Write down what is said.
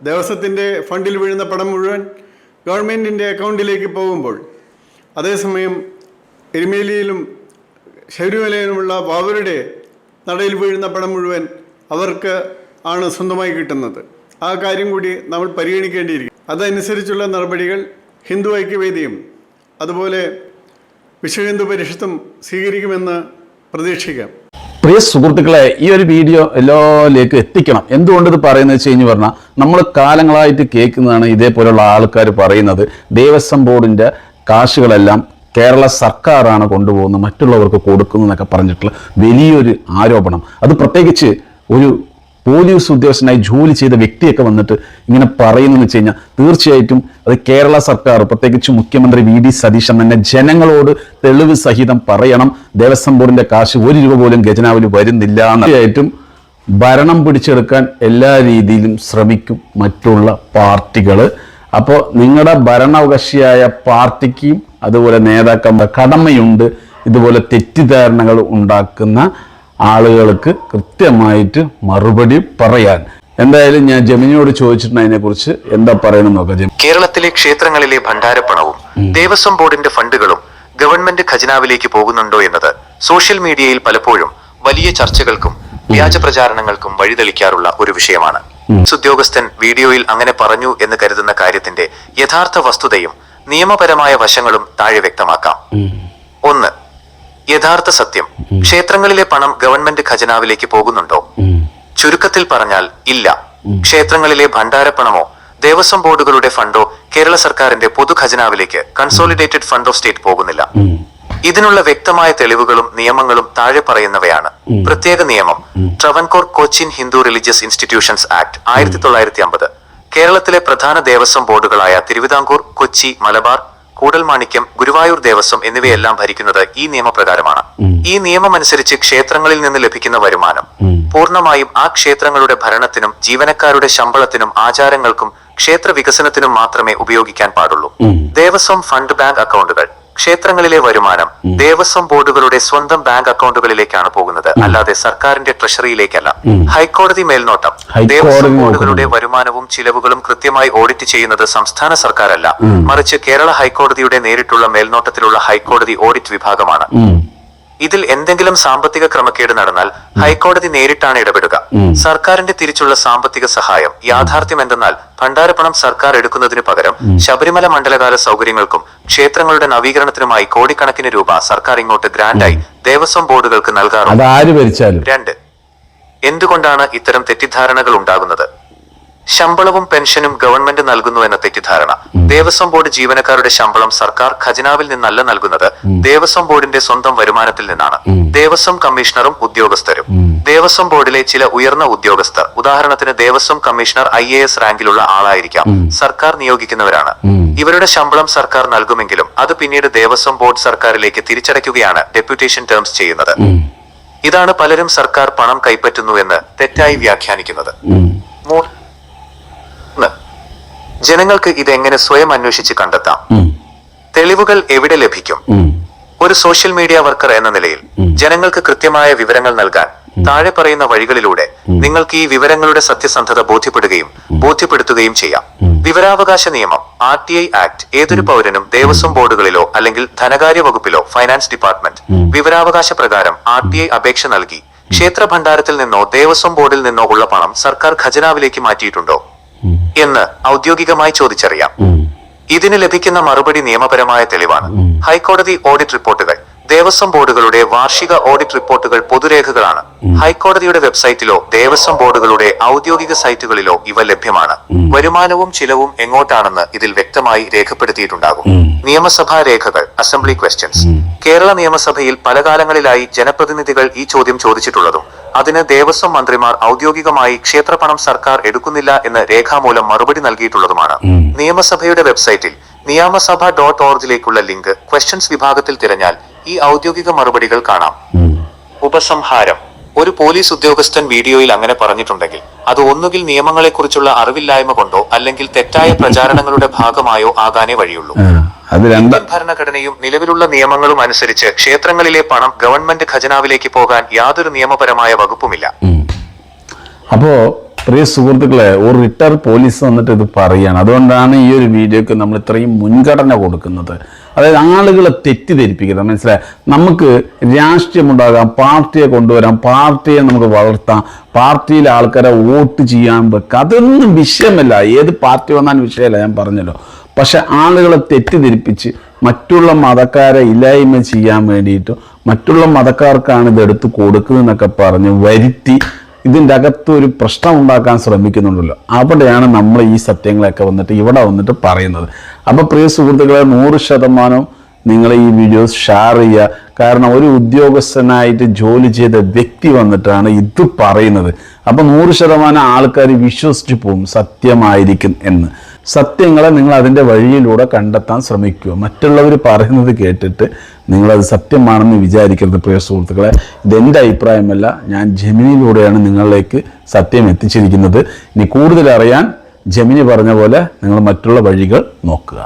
ദേവസ്വത്തിൻ്റെ ഫണ്ടിൽ വീഴുന്ന പണം മുഴുവൻ ഗവൺമെൻറ്റിൻ്റെ അക്കൗണ്ടിലേക്ക് പോകുമ്പോൾ അതേസമയം എരുമേലിയിലും ശബരിമലയിലുമുള്ള ബാബരുടെ നടയിൽ വീഴുന്ന പണം മുഴുവൻ അവർക്ക് ആണ് സ്വന്തമായി കിട്ടുന്നത്. ആ കാര്യം കൂടി നമ്മൾ പരിഗണിക്കേണ്ടിയിരിക്കും. അതനുസരിച്ചുള്ള നടപടികൾ ഹിന്ദു ഐക്യവേദിയും അതുപോലെ വിശ്വ ഹിന്ദു പരിഷത്തും സ്വീകരിക്കുമെന്ന് പ്രതീക്ഷിക്കാം. പ്രിയ സുഹൃത്തുക്കളെ, ഈ ഒരു വീഡിയോ എല്ലാവരിലേക്കും എത്തിക്കണം. എന്തുകൊണ്ട് ഇത് പറയുന്നത് വെച്ച് കഴിഞ്ഞ് പറഞ്ഞാൽ നമ്മൾ കാലങ്ങളായിട്ട് കേൾക്കുന്നതാണ് ഇതേപോലുള്ള ആൾക്കാർ പറയുന്നത് ദേവസ്വം ബോർഡിൻ്റെ കാശുകളെല്ലാം കേരള സർക്കാരാണ് കൊണ്ടുപോകുന്നത്, മറ്റുള്ളവർക്ക് കൊടുക്കുന്നു എന്നൊക്കെ പറഞ്ഞിട്ടുള്ള വലിയൊരു ആരോപണം. അത് പ്രത്യേകിച്ച് ഒരു പോലീസ് ഉദ്യോഗസ്ഥനായി ജോലി ചെയ്ത വ്യക്തിയൊക്കെ വന്നിട്ട് ഇങ്ങനെ പറയുന്നതെന്ന് വെച്ച് കഴിഞ്ഞാൽ തീർച്ചയായിട്ടും അത് കേരള സർക്കാർ പ്രത്യേകിച്ച് മുഖ്യമന്ത്രി VD സതീശൻ തന്നെ ജനങ്ങളോട് തെളിവ് സഹിതം പറയണം. ദേവസ്വം ബോർഡിന്റെ കാശ് 1 രൂപ പോലും ഖജനാവിൽ വരുന്നില്ല. തീർച്ചയായിട്ടും ഭരണം പിടിച്ചെടുക്കാൻ എല്ലാ രീതിയിലും ശ്രമിക്കും മറ്റുള്ള പാർട്ടികൾ. അപ്പോൾ നിങ്ങളുടെ ഭരണകക്ഷിയായ പാർട്ടിക്കും അതുപോലെ നേതാക്കന്മാർ കടമയുണ്ട് ഇതുപോലെ തെറ്റിദ്ധാരണകൾ ഉണ്ടാക്കുന്ന ആളുകൾക്ക് കൃത്യമായിട്ട് മറുപടി പറയാൻ. എന്തായാലും ഞാൻ ജമിനിയോട് ചോദിച്ചിട്ടുണ്ട് അതിനെക്കുറിച്ച് എന്താ പറയണം നോക്കാം. കേരളത്തിലെ ക്ഷേത്രങ്ങളിലെ ഭണ്ഡാരപ്പണവും ദേവസ്വം ബോർഡിന്റെ ഫണ്ടുകളും ഗവൺമെന്റ് ഖജനാവിലേക്ക് പോകുന്നുണ്ടോ എന്നത് സോഷ്യൽ മീഡിയയിൽ പലപ്പോഴും വലിയ ചർച്ചകൾക്കും വ്യാജ പ്രചാരണങ്ങൾക്കും വഴിതെളിക്കാറുള്ള ഒരു വിഷയമാണ്. ഉദ്യോഗസ്ഥൻ വീഡിയോയിൽ അങ്ങനെ പറഞ്ഞു എന്ന് കരുതുന്ന കാര്യത്തിന്റെ യഥാർത്ഥ വസ്തുതയും നിയമപരമായ വശങ്ങളും താഴെ വ്യക്തമാക്കാം. 1. യഥാർത്ഥ സത്യം. ക്ഷേത്രങ്ങളിലെ പണം ഗവൺമെന്റ് ഖജനാവിലേക്ക് പോകുന്നുണ്ടോ? ചുരുക്കത്തിൽ പറഞ്ഞാൽ ഇല്ല. ക്ഷേത്രങ്ങളിലെ ഭണ്ഡാരപ്പണമോ ദേവസ്വം ബോർഡുകളുടെ ഫണ്ടോ കേരള സർക്കാരിന്റെ പൊതു ഖജനാവിലേക്ക് കൺസോളിഡേറ്റഡ് ഫണ്ട് ഓഫ് സ്റ്റേറ്റ് പോകുന്നില്ല. ഇതിനുള്ള വ്യക്തമായ തെളിവുകളും നിയമങ്ങളും താഴെ പറയുന്നവയാണ്. പ്രത്യേക നിയമം Travancore Cochin Hindu religious institutions act 1950. കേരളത്തിലെ പ്രധാന ദേവസ്വം ബോർഡുകളായ തിരുവിതാംകൂർ, കൊച്ചി, മലബാർ, കൂടൽമാണിക്യം, ഗുരുവായൂർ ദേവസ്വം എന്നിവയെല്ലാം ഭരിക്കുന്നത് ഈ നിയമപ്രകാരമാണ്. ഈ നിയമമനുസരിച്ച് ക്ഷേത്രങ്ങളിൽ നിന്ന് ലഭിക്കുന്ന വരുമാനം പൂർണ്ണമായും ആ ക്ഷേത്രങ്ങളുടെ ഭരണത്തിനും ജീവനക്കാരുടെ ശമ്പളത്തിനും ആചാരങ്ങൾക്കും ക്ഷേത്ര വികസനത്തിനും മാത്രമേ ഉപയോഗിക്കാൻ പാടുള്ളൂ. ദേവസ്വം ഫണ്ട് ബാങ്ക് അക്കൗണ്ടുകൾ. ക്ഷേത്രങ്ങളിലെ വരുമാനം ദേവസ്വം ബോർഡുകളുടെ സ്വന്തം ബാങ്ക് അക്കൗണ്ടുകളിലേക്കാണ് പോകുന്നത്, അല്ലാതെ സർക്കാരിന്റെ ട്രഷറിയിലേക്കല്ല. ഹൈക്കോടതി മേൽനോട്ടം. ദേവസ്വം ബോർഡുകളുടെ വരുമാനവും ചിലവുകളും കൃത്യമായി ഓഡിറ്റ് ചെയ്യുന്നത് സംസ്ഥാന സർക്കാരല്ല, മറിച്ച് കേരള ഹൈക്കോടതിയുടെ നേരിട്ടുള്ള മേൽനോട്ടത്തിലുള്ള ഹൈക്കോടതി ഓഡിറ്റ് വിഭാഗമാണ്. ഇതിൽ എന്തെങ്കിലും സാമ്പത്തിക ക്രമക്കേട് നടന്നാൽ ഹൈക്കോടതി നേരിട്ടാണ് ഇടപെടുക. സർക്കാരിന്റെ തിരിച്ചുള്ള സാമ്പത്തിക സഹായം. യാഥാർത്ഥ്യം എന്തെന്നാൽ ഭണ്ഡാരപ്പണം സർക്കാർ എടുക്കുന്നതിനു പകരം ശബരിമല മണ്ഡലകാല സൗകര്യങ്ങൾക്കും ക്ഷേത്രങ്ങളുടെ നവീകരണത്തിനുമായി കോടിക്കണക്കിന് രൂപ സർക്കാർ ഇങ്ങോട്ട് ഗ്രാന്റായി ദേവസ്വം ബോർഡുകൾക്ക് നൽകാറുണ്ട്. 2. എന്തുകൊണ്ടാണ് ഇത്തരം തെറ്റിദ്ധാരണകൾ ഉണ്ടാകുന്നത്? ശമ്പളവും പെൻഷനും ഗവൺമെന്റ് നൽകുന്നു എന്ന തെറ്റിദ്ധാരണ. ദേവസ്വം ബോർഡ് ജീവനക്കാരുടെ ശമ്പളം സർക്കാർ ഖജനാവിൽ നിന്നല്ല നൽകുന്നത്, ദേവസ്വം ബോർഡിന്റെ സ്വന്തം വരുമാനത്തിൽ നിന്നാണ്. ദേവസ്വം കമ്മീഷണറും ഉദ്യോഗസ്ഥരും. ദേവസ്വം ബോർഡിലെ ചില ഉയർന്ന ഉദ്യോഗസ്ഥർ, ഉദാഹരണത്തിന് ദേവസ്വം കമ്മീഷണർ IAS റാങ്കിലുള്ള ആളായിരിക്കാം, സർക്കാർ നിയോഗിക്കുന്നവരാണ്. ഇവരുടെ ശമ്പളം സർക്കാർ നൽകുമെങ്കിലും അത് പിന്നീട് ദേവസ്വം ബോർഡ് സർക്കാരിലേക്ക് തിരിച്ചടയ്ക്കുകയാണ് ഡെപ്യൂട്ടേഷൻ ടേംസ് ചെയ്യുന്നത്. ഇതാണ് പലരും സർക്കാർ പണം കൈപ്പറ്റുന്നു എന്ന് തെറ്റായി വ്യാഖ്യാനിക്കുന്നത്. ജനങ്ങൾക്ക് ഇതെങ്ങനെ സ്വയം അന്വേഷിച്ച് കണ്ടെത്താം? തെളിവുകൾ എവിടെ ലഭിക്കും? ഒരു സോഷ്യൽ മീഡിയ വർക്കർ എന്ന നിലയിൽ ജനങ്ങൾക്ക് കൃത്യമായ വിവരങ്ങൾ നൽകാൻ താഴെ പറയുന്ന വഴികളിലൂടെ നിങ്ങൾക്ക് ഈ വിവരങ്ങളുടെ സത്യസന്ധത ബോധ്യപ്പെടുത്തുകയും ചെയ്യാം. വിവരാവകാശ നിയമം RTI ആക്ട്. ഏതൊരു പൗരനും ദേവസ്വം ബോർഡുകളിലോ അല്ലെങ്കിൽ ധനകാര്യ വകുപ്പിലോ ഫൈനാൻസ് ഡിപ്പാർട്ട്മെന്റ് വിവരാവകാശ പ്രകാരം RTI അപേക്ഷ നൽകി ക്ഷേത്ര ഭണ്ഡാരത്തിൽ നിന്നോ ദേവസ്വം ബോർഡിൽ നിന്നോ ഉള്ള പണം സർക്കാർ ഖജനാവിലേക്ക് മാറ്റിയിട്ടുണ്ടോ എന്ന് ഔദ്യോഗികമായി ചോദിച്ചറിയാം. ഇതിന് ലഭിക്കുന്ന മറുപടി നിയമപരമായ തെളിവാണ്. ഹൈക്കോടതി ഓഡിറ്റ് റിപ്പോർട്ടുകൾ. ദേവസ്വം ബോർഡുകളുടെ വാർഷിക ഓഡിറ്റ് റിപ്പോർട്ടുകൾ പൊതുരേഖകളാണ്. ഹൈക്കോടതിയുടെ വെബ്സൈറ്റിലോ ദേവസ്വം ബോർഡുകളുടെ ഔദ്യോഗിക സൈറ്റുകളിലോ ഇവ ലഭ്യമാണ്. വരുമാനവും ചിലവും എങ്ങോട്ടാണെന്ന് ഇതിൽ വ്യക്തമായി രേഖപ്പെടുത്തിയിട്ടുണ്ടാകും. നിയമസഭാ രേഖകൾ. Assembly questions. കേരള നിയമസഭയിൽ പല കാലങ്ങളിലായി ജനപ്രതിനിധികൾ ഈ ചോദ്യം ചോദിച്ചിട്ടുള്ളതും അതിന് ദേവസ്വം മന്ത്രിമാർ ഔദ്യോഗികമായി ക്ഷേത്രപണം സർക്കാർ എടുക്കുന്നില്ല എന്ന് രേഖാമൂലം മറുപടി നൽകിയിട്ടുള്ളതുമാണ്. നിയമസഭയുടെ വെബ്സൈറ്റിൽ നിയമസഭ.org ലിങ്ക് ക്വസ്റ്റ്യൻസ് വിഭാഗത്തിൽ തിരഞ്ഞാൽ ഈ ഔദ്യോഗിക മറുപടികൾ കാണാം. ഉപസംഹാരം. ഒരു പോലീസ് ഉദ്യോഗസ്ഥൻ വീഡിയോയിൽ അങ്ങനെ പറഞ്ഞിട്ടുണ്ടെങ്കിൽ അത് ഒന്നുകിൽ നിയമങ്ങളെക്കുറിച്ചുള്ള അറിവില്ലായ്മ കൊണ്ടോ അല്ലെങ്കിൽ തെറ്റായ പ്രചാരണങ്ങളുടെ ഭാഗമായോ ആകാനേ വഴിയുള്ളൂ. ഭരണഘടനയും നിലവിലുള്ള നിയമങ്ങളും അനുസരിച്ച് ക്ഷേത്രങ്ങളിലെ പണം ഗവൺമെന്റ് ഖജനാവിലേക്ക് പോകാൻ യാതൊരു നിയമപരമായ വകുപ്പുമില്ല. അപ്പോ പ്രിയ സുഹൃത്തുക്കളെ, ഒരു റിട്ടയർ പോലീസ് വന്നിട്ട് ഇത് പറയുകയാണ്. അതുകൊണ്ടാണ് ഈ ഒരു വീഡിയോക്ക് നമ്മൾ ഇത്രയും മുൻഗണന കൊടുക്കുന്നത്. അതായത് ആളുകളെ തെറ്റിദ്ധരിപ്പിക്കരുത്, മനസ്സിലായി? നമുക്ക് രാഷ്ട്രീയമുണ്ടാകാം, പാർട്ടിയെ കൊണ്ടുവരാം, പാർട്ടിയെ നമുക്ക് വളർത്താം, പാർട്ടിയിലെ ആൾക്കാരെ വോട്ട് ചെയ്യാൻ വെക്കാം, അതൊന്നും വിഷയമല്ല. ഏത് പാർട്ടി വന്നാലും വിഷയമല്ല, ഞാൻ പറഞ്ഞല്ലോ. പക്ഷെ ആളുകളെ തെറ്റിദ്ധരിപ്പിച്ച് മറ്റുള്ള മതക്കാരെ ഇല്ലായ്മ ചെയ്യാൻ വേണ്ടിയിട്ട് മറ്റുള്ള മതക്കാർക്കാണ് ഇതെടുത്ത് കൊടുക്കുന്നതെന്നൊക്കെ പറഞ്ഞ് വരുത്തി ഇതിൻ്റെ അകത്ത് ഒരു പ്രശ്നം ഉണ്ടാക്കാൻ ശ്രമിക്കുന്നുണ്ടല്ലോ. അവിടെയാണ് നമ്മൾ ഈ സത്യങ്ങളൊക്കെ വന്നിട്ട് ഇവിടെ വന്നിട്ട് പറയുന്നത്. അപ്പോൾ പ്രിയ സുഹൃത്തുക്കളെ, 100% നിങ്ങൾ ഈ വീഡിയോസ് ഷെയർ ചെയ്യുക. കാരണം ഒരു ഉദ്യോഗസ്ഥനായിട്ട് ജോലി ചെയ്ത വ്യക്തി വന്നിട്ടാണ് ഇത് പറയുന്നത്. അപ്പം 100% ആൾക്കാർ വിശ്വസിച്ച് പോകും സത്യമായിരിക്കും എന്ന്. സത്യങ്ങളെ നിങ്ങൾ അതിൻ്റെ വഴിയിലൂടെ കണ്ടെത്താൻ ശ്രമിക്കുക. മറ്റുള്ളവർ പറയുന്നത് കേട്ടിട്ട് നിങ്ങളത് സത്യമാണെന്ന് വിചാരിക്കരുത് പ്രിയ സുഹൃത്തുക്കളെ. ഇതെൻ്റെ അഭിപ്രായമല്ല, ഞാൻ ജെമിനിയിലൂടെയാണ് നിങ്ങളിലേക്ക് സത്യം എത്തിച്ചിരിക്കുന്നത്. ഇനി കൂടുതൽ അറിയാൻ ജെമിനി പറഞ്ഞ പോലെ നിങ്ങൾ മറ്റുള്ള വഴികൾ നോക്കുക.